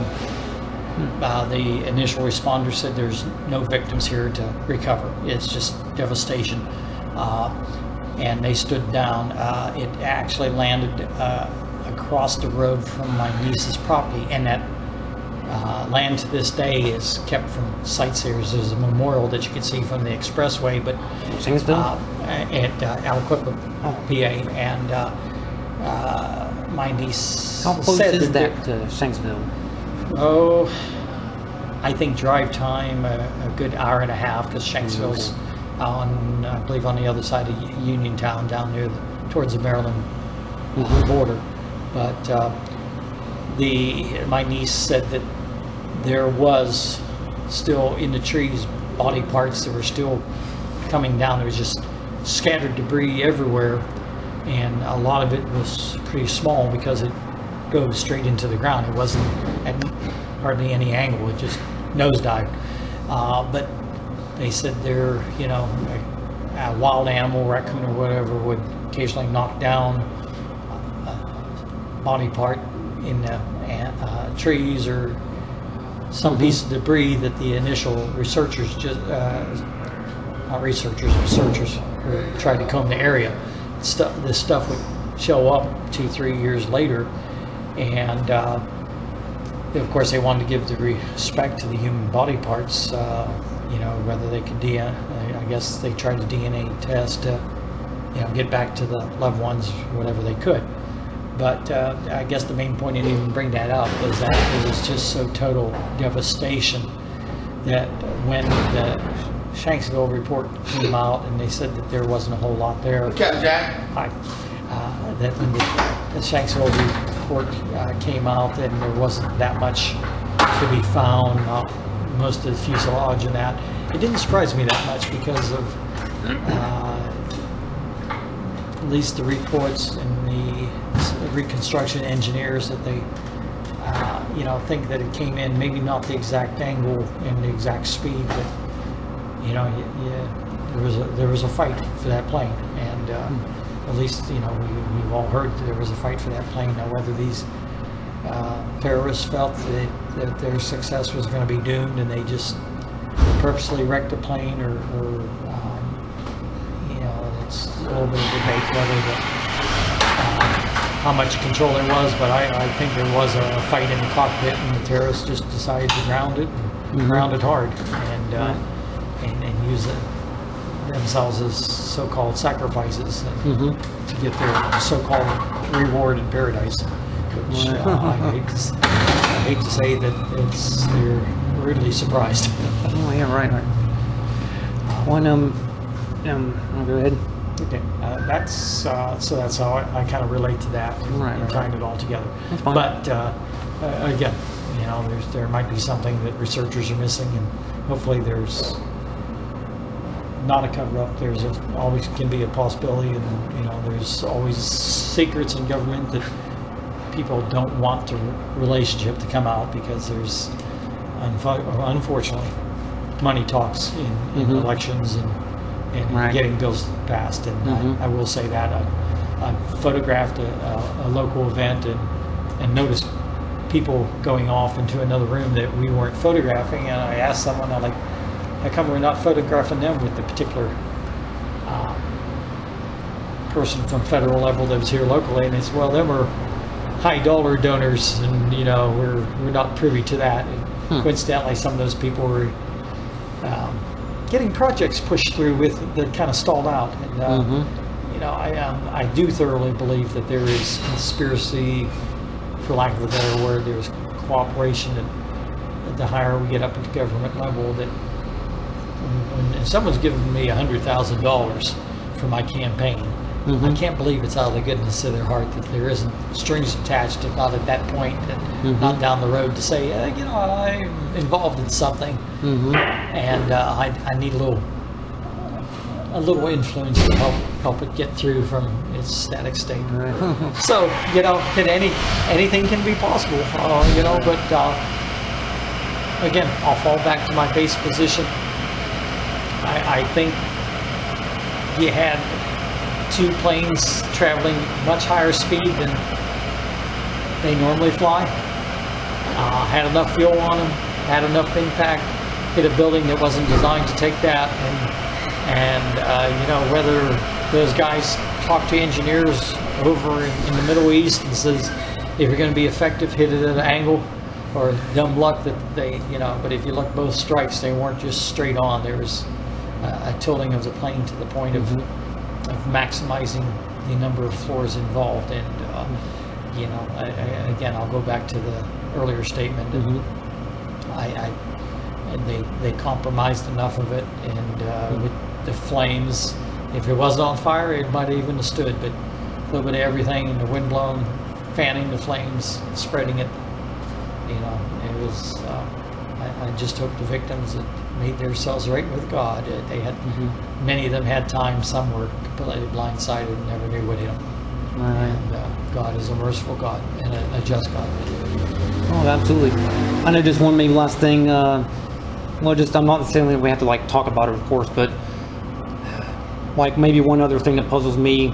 the initial responders said there's no victims here to recover. It's just devastation. And they stood down. It actually landed across the road from my niece's property, and that land to this day is kept from sightseers. There's a memorial that you can see from the expressway, but at Aliquippa, PA, and my niece How close said is that to Shanksville? Oh, I think drive time a good hour and a half, because Shanksville's on, I believe, on the other side of Uniontown, down near towards the Maryland border. But my niece said that there was still in the trees body parts that were still coming down. There was just scattered debris everywhere, and a lot of it was pretty small because it goes straight into the ground. It wasn't at hardly any angle. It just nosedived. But they said there, you know, a wild animal, raccoon or whatever, would occasionally knock down a body part in the trees or some piece of debris that the initial researchers researchers tried to comb the area. This stuff would show up 2-3 years later, and of course they wanted to give the respect to the human body parts. You know, whether they could I guess they tried to DNA test to, you know, get back to the loved ones, whatever they could. But I guess the main point I didn't even bring that up was that it was just so total devastation that when the Shanksville report came out and they said that there wasn't a whole lot there. Captain Jack. Hi. That when the Shanksville report came out, and there wasn't that much to be found, most of the fuselage and that, it didn't surprise me that much because of at least the reports and the reconstruction engineers that they you know, think that it came in maybe not the exact angle and the exact speed, but you know, there was a fight for that plane, and at least, you know, we've all heard that there was a fight for that plane. Now whether these terrorists felt that their success was going to be doomed and they just purposely wrecked the plane, or you know, it's a little bit of debate whether how much control there was, but I think there was a fight in the cockpit, and the terrorists just decided to ground it, and ground it hard, and use themselves as so-called sacrifices to get their so-called reward in paradise. Which I hate to say that they're rudely surprised. Oh yeah, right. One I'll go ahead. Okay, that's how I kind of relate to that, and tying it all together. That's fine. But again, you know, there might be something that researchers are missing, and hopefully there's not a cover-up. There's always can be a possibility, and you know, there's always secrets in government that people don't want the relationship to come out, because there's unfortunately money talks in elections and getting bills passed. And I will say that I photographed a local event and noticed people going off into another room that we weren't photographing, and I asked someone, how come we're not photographing them with the particular person from federal level that was here locally? And they said, well, them are high dollar donors, and you know, we're not privy to that. And coincidentally, some of those people were getting projects pushed through with that kind of stalled out. And you know, I do thoroughly believe that there is conspiracy, for lack of a better word. There's cooperation, and the higher we get up at the government level, that when someone's giving me $100,000 for my campaign, I can't believe it's out of the goodness of their heart that there isn't strings attached, if not at that point, and not down the road, to say, you know, I'm involved in something, and I need a little influence to help it get through from its static state. So, you know, anything can be possible, you know, but again, I'll fall back to my base position. I think you had two planes traveling much higher speed than they normally fly, had enough fuel on them, had enough impact, hit a building that wasn't designed to take that, and you know, whether those guys talk to engineers over in the Middle East and says, if you're going to be effective, hit it at an angle, or dumb luck that they, but if you look, both strikes, they weren't just straight on. There was a tilting of the plane to the point of maximizing the number of floors involved. And, again, I'll go back to the earlier statement. And they compromised enough of it, and with the flames, if it wasn't on fire, it might have even stood, but a little bit of everything, and the wind blowing, fanning the flames, spreading it, it was, I just hope the victims that made themselves right with God, they had, many of them had time, some were completely blindsided and never knew what hit them. And God is a merciful God and a just God. Oh, absolutely. I know just one maybe last thing, I'm not saying that we have to like talk about it, of course, but like maybe one other thing that puzzles me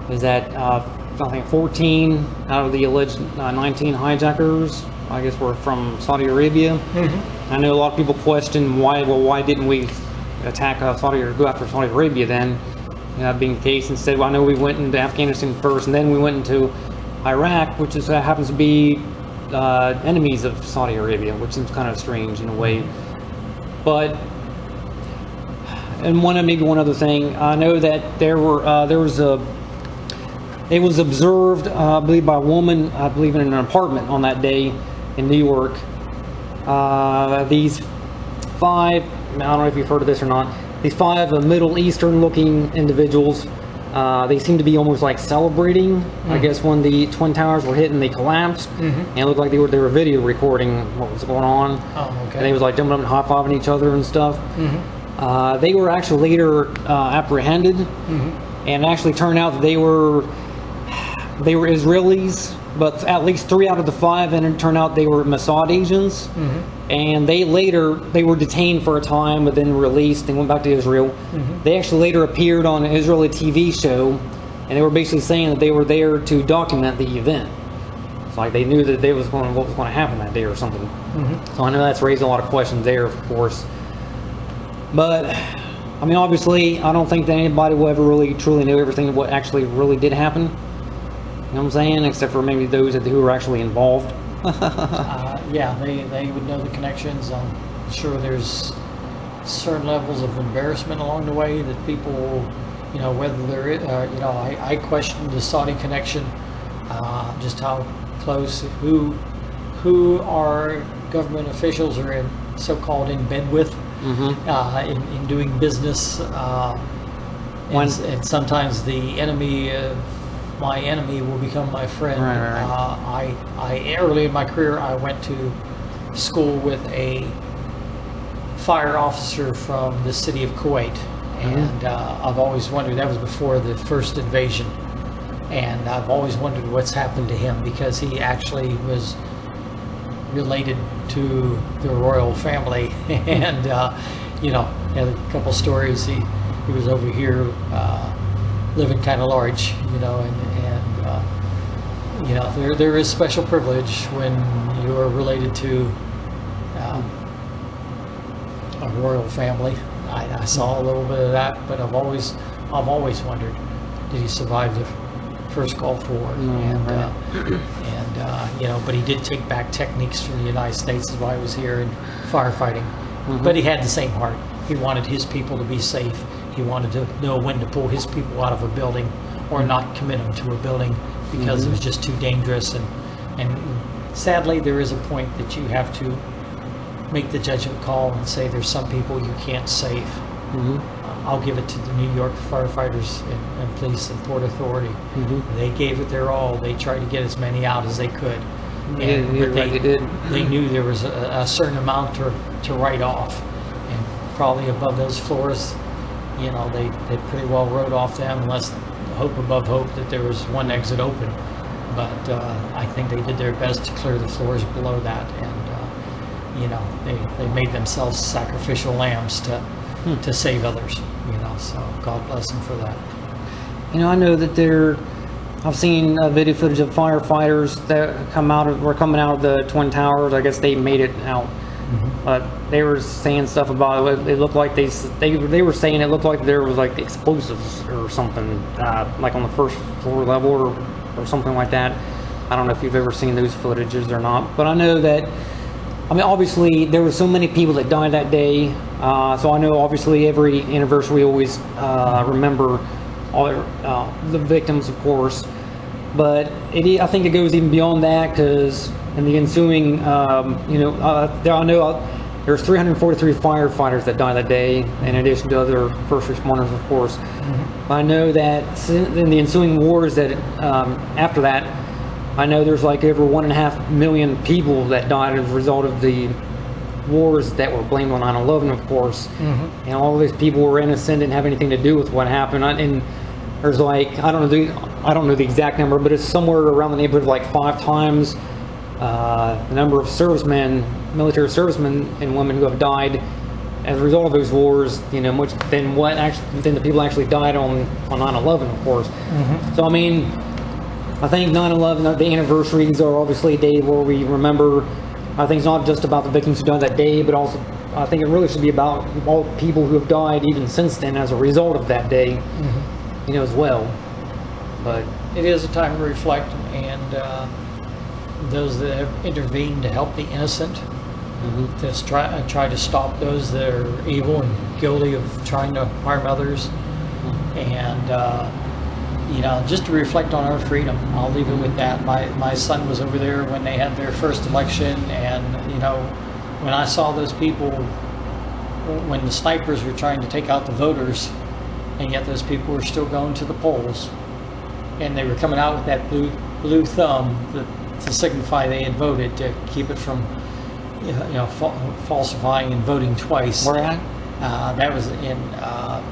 is that I think 14 out of the alleged 19 hijackers, I guess, were from Saudi Arabia. I know a lot of people question why didn't we attack Saudi or go after Saudi Arabia then? That being the case, instead, I know we went into Afghanistan first, and then we went into Iraq, which is happens to be enemies of Saudi Arabia, which seems kind of strange in a way. But and maybe one other thing, I know that it was observed, I believe, by a woman, I believe, in an apartment on that day in New York. These 5, I don't know if you've heard of this or not, these 5 Middle Eastern looking individuals, they seem to be almost like celebrating, I guess, when the Twin Towers were hit and they collapsed, and it looked like they were video recording what was going on. Oh, okay. And they was like jumping up and high-fiving each other and stuff. They were actually later apprehended, and it actually turned out that they were Israelis, but at least 3 out of the 5, and it turned out they were Mossad agents. And they were detained for a time, but then released and went back to Israel. They actually later appeared on an Israeli TV show, and they were basically saying that they were there to document the event. It's like they knew that what was going to happen that day or something. So I know that's raised a lot of questions there, of course. But I mean, obviously, I don't think that anybody will ever really truly know everything of what actually really did happen. You know what I'm saying? Except for maybe those who were actually involved. Yeah, they would know the connections. I'm sure there's certain levels of embarrassment along the way that people, whether they're, I question the Saudi connection, just how close, who our government officials are so-called in bed with, in doing business, and sometimes the enemy my enemy will become my friend. Right. I early in my career, I went to school with a fire officer from the city of Kuwait, and I've always wondered, that was before the first invasion, and I've always wondered what's happened to him, because he actually was related to the royal family, and had a couple stories. He was over here living kind of large, and there is special privilege when you are related to a royal family. I saw a little bit of that, but I've always wondered, did he survive the first Gulf War? But he did take back techniques from the United States while he was here in firefighting. But he had the same heart. He wanted his people to be safe. He wanted to know when to pull his people out of a building or not commit them to a building because it was just too dangerous. And sadly, there is a point that you have to make the judgment call and say there's some people you can't save. I'll give it to the New York firefighters and police and Port Authority. They gave it their all. They tried to get as many out as they could. And they knew there was a certain amount to write off. And probably above those floors, they pretty well wrote off them, unless hope above hope that there was one exit open. But I think they did their best to clear the floors below that, and they made themselves sacrificial lambs to save others. So God bless them for that. I know that I've seen video footage of firefighters that were coming out of the Twin Towers. I guess they made it out. But they were saying stuff about it. It looked like they were saying it looked like there was like explosives or something, like on the first floor level or something like that. I don't know if you've ever seen those footages or not, but I know that I mean, obviously, there were so many people that died that day. So I know, obviously, every anniversary we always remember all the victims, of course. But I think it goes even beyond that, because in the ensuing, I know there's 343 firefighters that died that day, in addition to other first responders, of course. I know that in the ensuing wars that after that, I know there's like over 1.5 million people that died as a result of the wars that were blamed on 9/11, of course. And all of these people were innocent, didn't have anything to do with what happened. And there's like, I don't know the exact number, but it's somewhere around the neighborhood of like 5 times the number of servicemen, military servicemen and women who have died as a result of those wars, much than the people actually died on 9/11, of course. So I mean, I think 9/11, the anniversaries are obviously a day where we remember. I think it's not just about the victims who died that day, but also I think it really should be about all people who have died even since then as a result of that day, as well. But it is a time to reflect, and those that have intervened to help the innocent, to try to stop those that are evil and guilty of trying to harm others, and just to reflect on our freedom. I'll leave it with that. My son was over there when they had their first election, and when I saw those people, when the snipers were trying to take out the voters, and yet those people were still going to the polls, and they were coming out with that blue thumb to signify they had voted, to keep it from falsifying and voting twice. Where at? That was in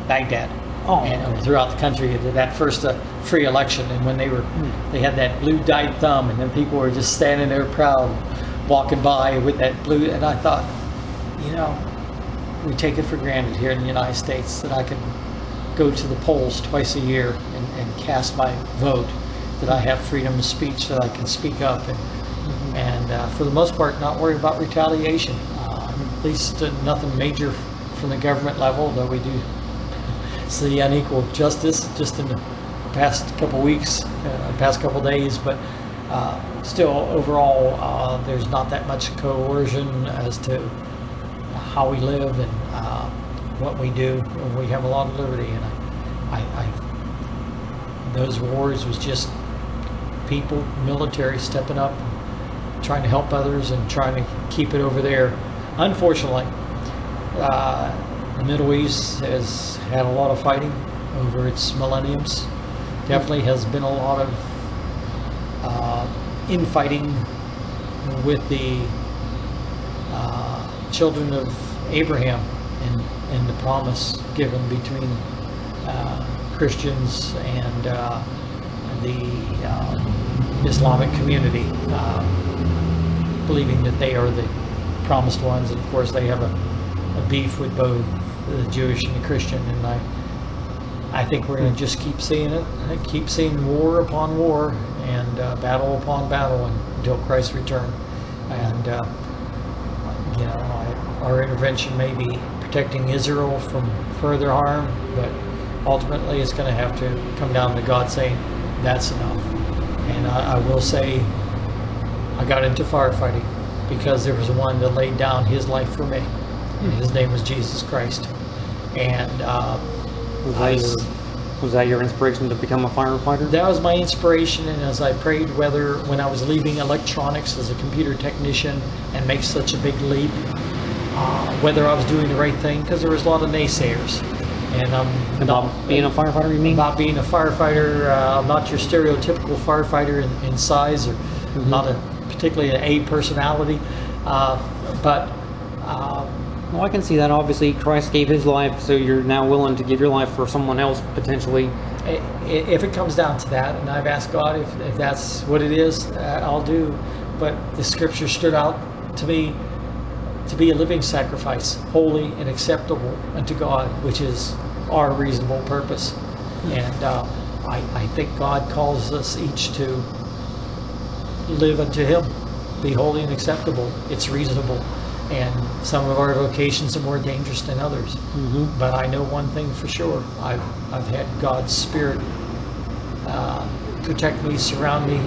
Baghdad. And throughout the country, that first free election, and when they had that blue dyed thumb, and then people were just standing there proud, walking by with that blue, and I thought, we take it for granted here in the United States that I can go to the polls twice a year and cast my vote, that I have freedom of speech, that I can speak up, and for the most part not worry about retaliation, at least nothing major from the government level, though we do see unequal justice just in the past couple weeks, past couple days, but still overall there's not that much coercion as to how we live and what we do. We have a lot of liberty, and those wars was just people, military stepping up, trying to help others and trying to keep it over there. Unfortunately, the Middle East has had a lot of fighting over its millenniums. Definitely has been a lot of infighting with the children of Abraham and the promise given between Christians and the Islamic community, believing that they are the promised ones, and of course they have a beef with both the Jewish and the Christian, and I think we're going to just keep seeing it, keep seeing war upon war and battle upon battle until Christ's return. And our intervention may be protecting Israel from further harm, but ultimately it's going to have to come down to God saying that's enough. And I will say, I got into firefighting because there was one that laid down his life for me. And his name was Jesus Christ. And was that your inspiration to become a firefighter? That was my inspiration, and as I prayed when I was leaving electronics as a computer technician and make such a big leap, whether I was doing the right thing, because there was a lot of naysayers. And about being a firefighter, you mean? About being a firefighter, not your stereotypical firefighter in size, or not particularly an A personality, but well, I can see that. Obviously, Christ gave his life, so you're now willing to give your life for someone else, potentially. If it comes down to that, and I've asked God if that's what it is, I'll do. But the scripture stood out to me to be a living sacrifice, holy and acceptable unto God, which is our reasonable purpose. And I think God calls us each to live unto him, be holy and acceptable. It's reasonable. And some of our vocations are more dangerous than others. But I know one thing for sure. I've had God's Spirit protect me, surround me,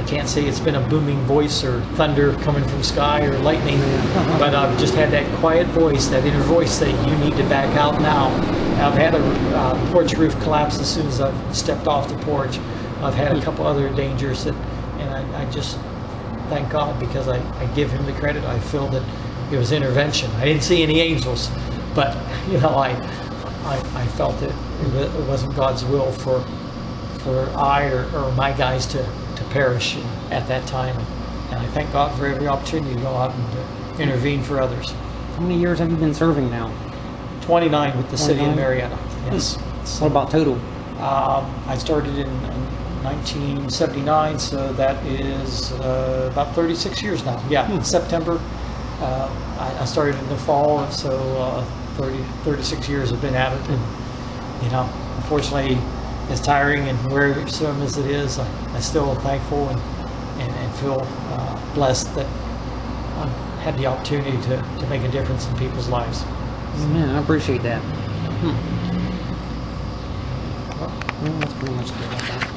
I can't say it's been a booming voice or thunder coming from sky or lightning, but I've just had that quiet voice, that inner voice saying, you need to back out now. I've had a porch roof collapse as soon as I've stepped off the porch. I've had a couple other dangers and I just thank God, because I give him the credit. I feel that it was intervention. I didn't see any angels, but you know, I felt that it wasn't God's will for I or my guys to perish at that time. And I thank God for every opportunity to go out and to intervene for others. How many years have you been serving now? 29 with the city of 29? Marietta. Yes. What about total? I started in 1979, so that is about 36 years now. Yeah, September. I started in the fall, so 36 years have been at it. And, you know, unfortunately, as tiring and wearisome as it is, I'm still thankful and feel blessed that I had the opportunity to make a difference in people's lives. Man, I appreciate that. Well, that's pretty much good about that.